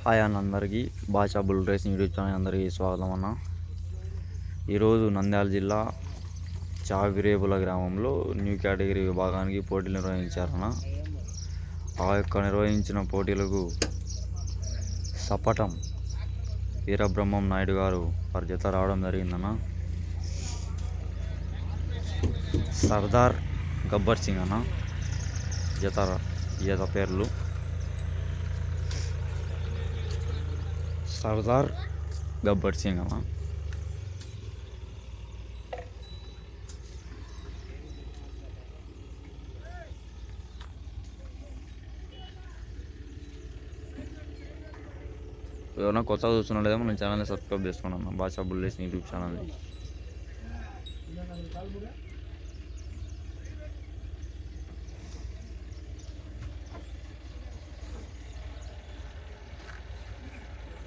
Hi అన్న అందరికీ భాషా బుల్ రేసింగ్ యూట్యూబ్ ఛానల్ అందరికీ స్వాగతం అన్న. ఈరోజు నంద్యాల జిల్లా చావిరేపుల గ్రామంలో న్యూ కేటగిరీ విభాగానికి పోటీలు నిర్వహించారన్న. ఆ యొక్క నిర్వహించిన పోటీలకు సపటం వీరబ్రహ్మం నాయుడు గారు వారి జత రావడం జరిగిందన్న. సర్దార్ గబ్బర్ సింగ్ అన్న జత పేర్లు. సర్దార్ గబ్బర్ సింగ్ అన్న. ఎవరైనా కొత్తగా చూస్తున్నట్లయితే మన ఛానల్ని సబ్స్క్రైబ్ చేసుకోండి అన్న. భాషా బుల్ రేసింగ్ యూట్యూబ్ ఛానల్ని.